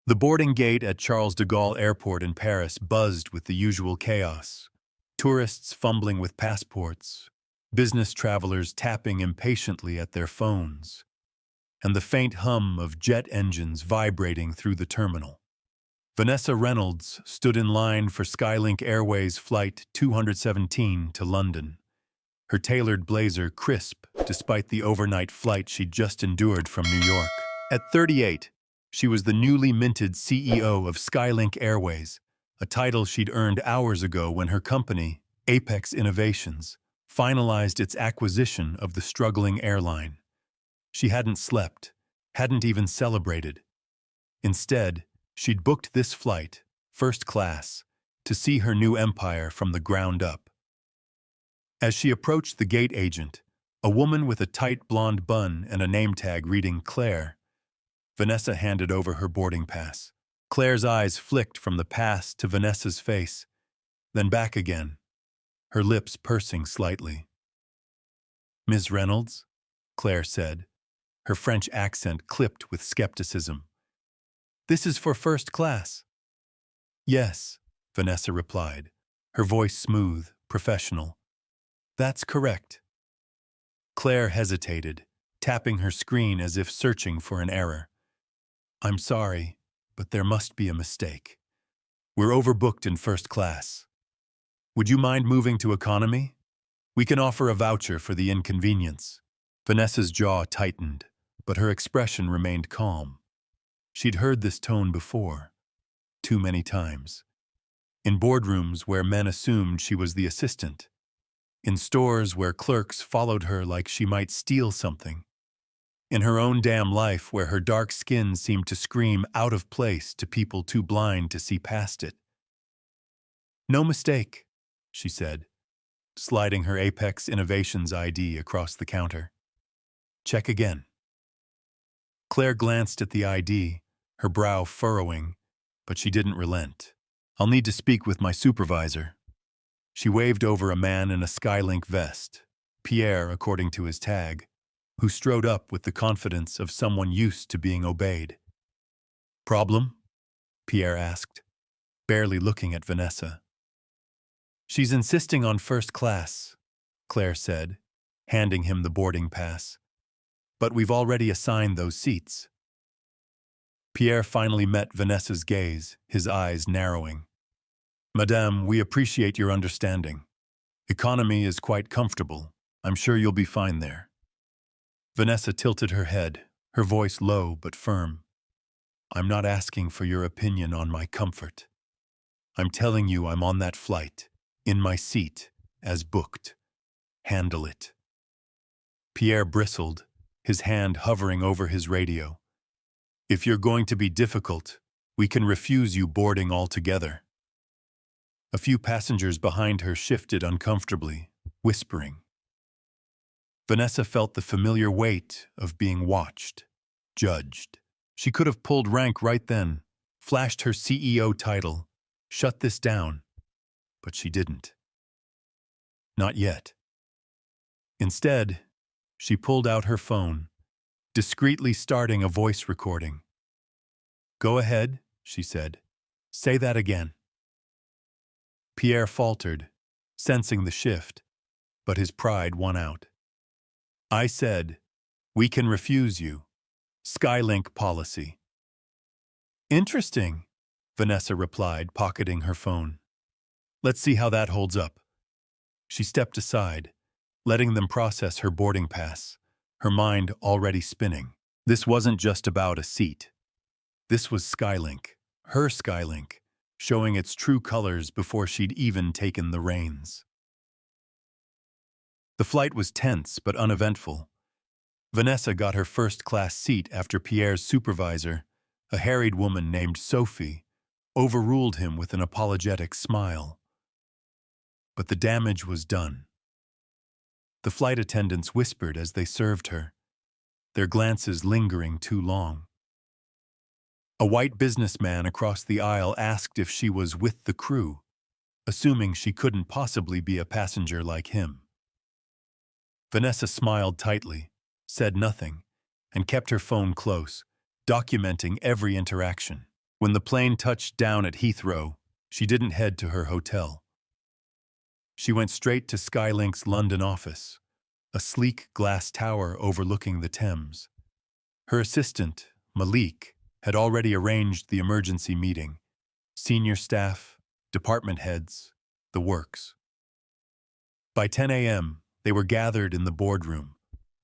The boarding gate at Charles de Gaulle Airport in Paris buzzed with the usual chaos. Tourists fumbling with passports, business travelers tapping impatiently at their phones, and the faint hum of jet engines vibrating through the terminal. Vanessa Reynolds stood in line for Skylink Airways Flight 217 to London, her tailored blazer crisp despite the overnight flight she'd just endured from New York. At 38, she was the newly minted CEO of Skylink Airways, a title she'd earned hours ago when her company, Apex Innovations, finalized its acquisition of the struggling airline. She hadn't slept, hadn't even celebrated. Instead, she'd booked this flight, first class, to see her new empire from the ground up. As she approached the gate agent, a woman with a tight blonde bun and a name tag reading Claire, Vanessa handed over her boarding pass. Claire's eyes flicked from the pass to Vanessa's face, then back again, her lips pursing slightly. "Ms. Reynolds?" Claire said, her French accent clipped with skepticism. "This is for first class." "Yes," Vanessa replied, her voice smooth, professional. "That's correct." Claire hesitated, tapping her screen as if searching for an error. "I'm sorry, but there must be a mistake. We're overbooked in first class. Would you mind moving to economy? We can offer a voucher for the inconvenience." Vanessa's jaw tightened, but her expression remained calm. She'd heard this tone before, too many times. In boardrooms where men assumed she was the assistant. In stores where clerks followed her like she might steal something. In her own damn life where her dark skin seemed to scream out of place to people too blind to see past it. "No mistake," she said, sliding her Apex Innovations ID across the counter. "Check again." Claire glanced at the ID, her brow furrowing, but she didn't relent. "I'll need to speak with my supervisor." She waved over a man in a Skylink vest, Pierre according to his tag, who strode up with the confidence of someone used to being obeyed. "Problem?" Pierre asked, barely looking at Vanessa. "She's insisting on first class," Claire said, handing him the boarding pass. "But we've already assigned those seats." Pierre finally met Vanessa's gaze, his eyes narrowing. "Madame, we appreciate your understanding. Economy is quite comfortable. I'm sure you'll be fine there." Vanessa tilted her head, her voice low but firm. "I'm not asking for your opinion on my comfort. I'm telling you I'm on that flight, in my seat, as booked. Handle it." Pierre bristled, his hand hovering over his radio. "If you're going to be difficult, we can refuse you boarding altogether." A few passengers behind her shifted uncomfortably, whispering. Vanessa felt the familiar weight of being watched, judged. She could have pulled rank right then, flashed her CEO title, shut this down, but she didn't. Not yet. Instead, she pulled out her phone, discreetly starting a voice recording. "Go ahead," she said. "Say that again." Pierre faltered, sensing the shift, but his pride won out. "I said, we can refuse you. Skylink policy." "Interesting," Vanessa replied, pocketing her phone. "Let's see how that holds up." She stepped aside, letting them process her boarding pass, her mind already spinning. This wasn't just about a seat. This was Skylink, her Skylink, showing its true colors before she'd even taken the reins. The flight was tense but uneventful. Vanessa got her first-class seat after Pierre's supervisor, a harried woman named Sophie, overruled him with an apologetic smile. But the damage was done. The flight attendants whispered as they served her, their glances lingering too long. A white businessman across the aisle asked if she was with the crew, assuming she couldn't possibly be a passenger like him. Vanessa smiled tightly, said nothing, and kept her phone close, documenting every interaction. When the plane touched down at Heathrow, she didn't head to her hotel. She went straight to Skylink's London office, a sleek glass tower overlooking the Thames. Her assistant, Malik, had already arranged the emergency meeting. Senior staff, department heads, the works. By 10 a.m., they were gathered in the boardroom,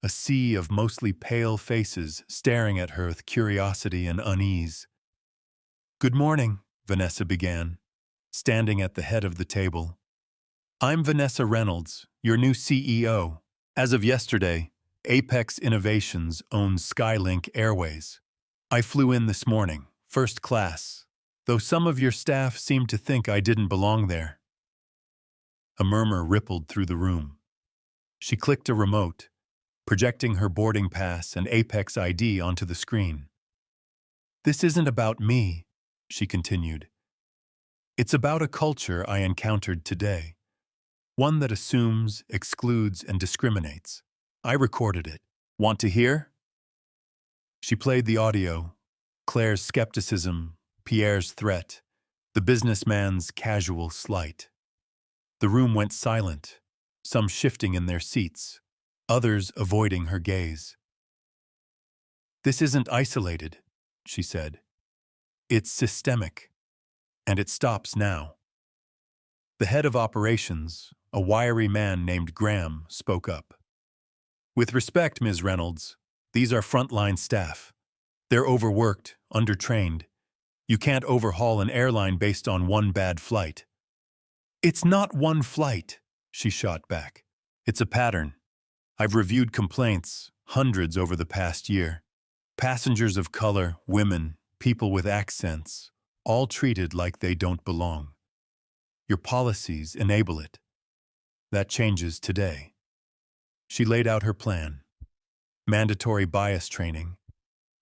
a sea of mostly pale faces staring at her with curiosity and unease. "Good morning," Vanessa began, standing at the head of the table. "I'm Vanessa Reynolds, your new CEO. As of yesterday, Apex Innovations owns Skylink Airways. I flew in this morning, first class, though some of your staff seemed to think I didn't belong there." A murmur rippled through the room. She clicked a remote, projecting her boarding pass and Apex ID onto the screen. "This isn't about me," she continued. "It's about a culture I encountered today. One that assumes, excludes, and discriminates. I recorded it. Want to hear?" She played the audio, Claire's skepticism, Pierre's threat, the businessman's casual slight. The room went silent, some shifting in their seats, others avoiding her gaze. "This isn't isolated," she said. "It's systemic, and it stops now." The head of operations, a wiry man named Graham, spoke up. "With respect, Ms. Reynolds, these are frontline staff. They're overworked, undertrained. You can't overhaul an airline based on one bad flight." "It's not one flight," she shot back. "It's a pattern. I've reviewed complaints, hundreds over the past year. Passengers of color, women, people with accents, all treated like they don't belong. Your policies enable it. That changes today." She laid out her plan. Mandatory bias training,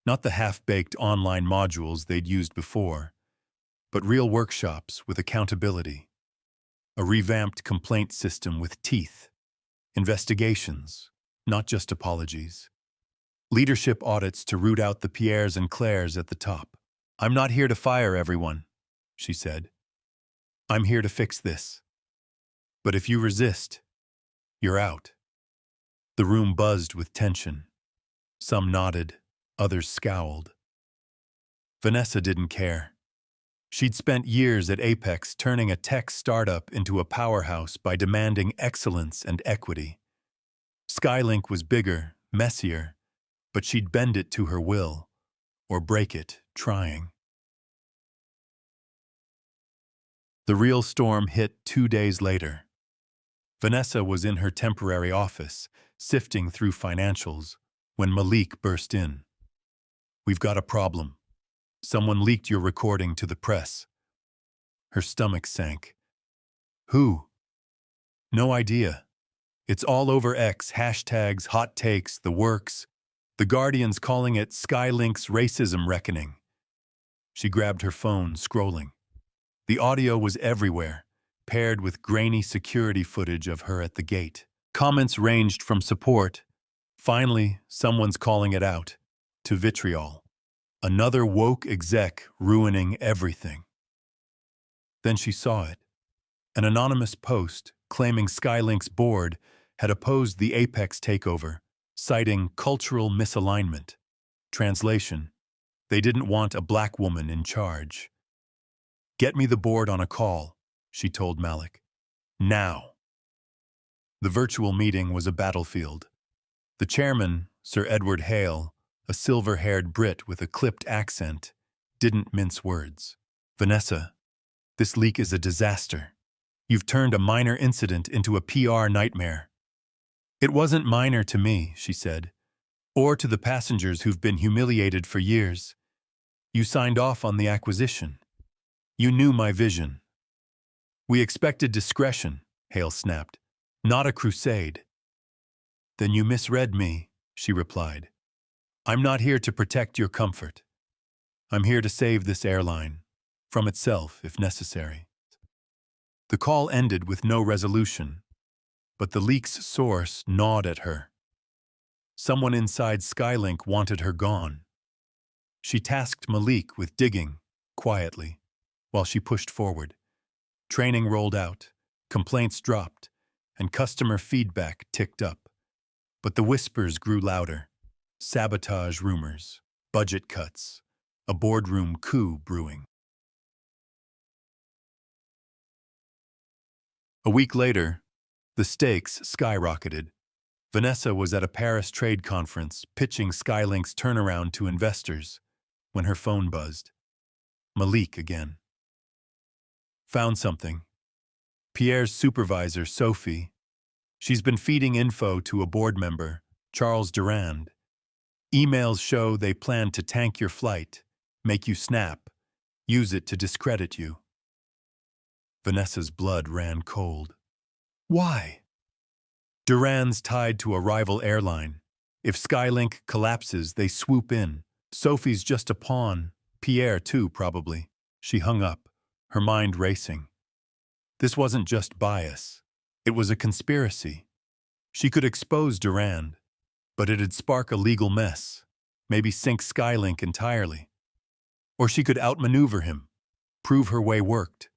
not the half-baked online modules they'd used before, but real workshops with accountability. A revamped complaint system with teeth. Investigations, not just apologies. Leadership audits to root out the Pierres and Claires at the top. "I'm not here to fire everyone," she said. "I'm here to fix this. But if you resist, you're out." The room buzzed with tension. Some nodded, others scowled. Vanessa didn't care. She'd spent years at Apex turning a tech startup into a powerhouse by demanding excellence and equity. Skylink was bigger, messier, but she'd bend it to her will, or break it, trying. The real storm hit 2 days later. Vanessa was in her temporary office, sifting through financials, when Malik burst in. "We've got a problem. Someone leaked your recording to the press." Her stomach sank. "Who?" "No idea. It's all over X, hashtags, hot takes, the works. The Guardian's calling it Skylink's racism reckoning." She grabbed her phone, scrolling. The audio was everywhere, paired with grainy security footage of her at the gate. Comments ranged from support, "Finally, someone's calling it out," to vitriol. Another woke exec ruining everything. Then she saw it. An anonymous post claiming Skylink's board had opposed the Apex takeover, citing cultural misalignment. Translation: they didn't want a black woman in charge. "Get me the board on a call," she told Malik. "Now." The virtual meeting was a battlefield. The chairman, Sir Edward Hale, a silver-haired Brit with a clipped accent, didn't mince words. "Vanessa, this leak is a disaster. You've turned a minor incident into a PR nightmare." "It wasn't minor to me," she said, "or to the passengers who've been humiliated for years. You signed off on the acquisition. You knew my vision." "We expected discretion," Hale snapped, "not a crusade." "Then you misread me," she replied. "I'm not here to protect your comfort. I'm here to save this airline, from itself if necessary." The call ended with no resolution, but the leak's source gnawed at her. Someone inside Skylink wanted her gone. She tasked Malik with digging, quietly, while she pushed forward. Training rolled out, complaints dropped, and customer feedback ticked up. But the whispers grew louder. Sabotage rumors, budget cuts, a boardroom coup brewing. A week later, the stakes skyrocketed. Vanessa was at a Paris trade conference pitching Skylink's turnaround to investors when her phone buzzed. Malik again. Found something. Pierre's supervisor, Sophie. She's been feeding info to a board member, Charles de Gaulle. Emails show they plan to tank your flight, make you snap, use it to discredit you. Vanessa's blood ran cold. Why? Duran's tied to a rival airline. If Skylink collapses, they swoop in. Sophie's just a pawn. Pierre, too, probably. She hung up, her mind racing. This wasn't just bias. It was a conspiracy. She could expose Durand, but it'd spark a legal mess, maybe sink Skylink entirely. Or she could outmaneuver him, prove her way worked.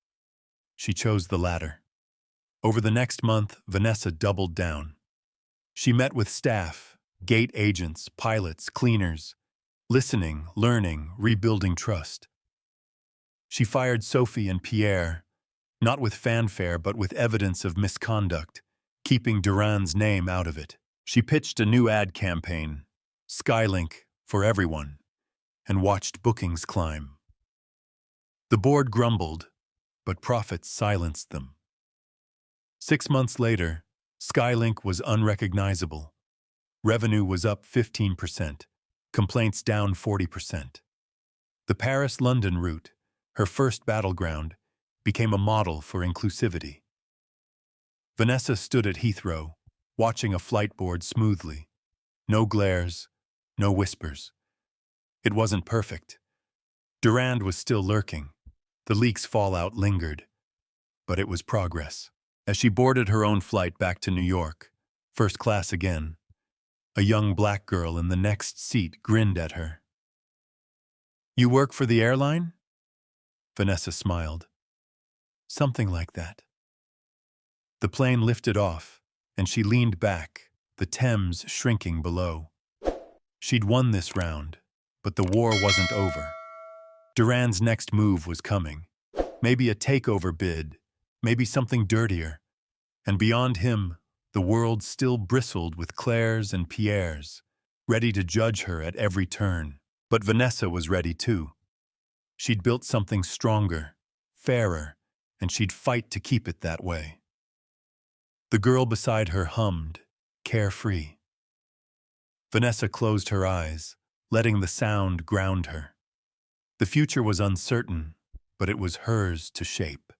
She chose the latter. Over the next month, Vanessa doubled down. She met with staff, gate agents, pilots, cleaners, listening, learning, rebuilding trust. She fired Sophie and Pierre, not with fanfare but with evidence of misconduct, keeping Durand's name out of it. She pitched a new ad campaign, Skylink for everyone, and watched bookings climb. The board grumbled, but profits silenced them. 6 months later, Skylink was unrecognizable. Revenue was up 15%, complaints down 40%. The Paris-London route, her first battleground, became a model for inclusivity. Vanessa stood at Heathrow, watching a flight board smoothly. No glares, no whispers. It wasn't perfect. Durand was still lurking. The leak's fallout lingered. But it was progress. As she boarded her own flight back to New York, first class again, a young black girl in the next seat grinned at her. "You work for the airline?" Vanessa smiled. "Something like that." The plane lifted off, and she leaned back, the Thames shrinking below. She'd won this round, but the war wasn't over. Durand's next move was coming. Maybe a takeover bid, maybe something dirtier. And beyond him, the world still bristled with Claires and Pierres, ready to judge her at every turn. But Vanessa was ready too. She'd built something stronger, fairer, and she'd fight to keep it that way. The girl beside her hummed, carefree. Vanessa closed her eyes, letting the sound ground her. The future was uncertain, but it was hers to shape.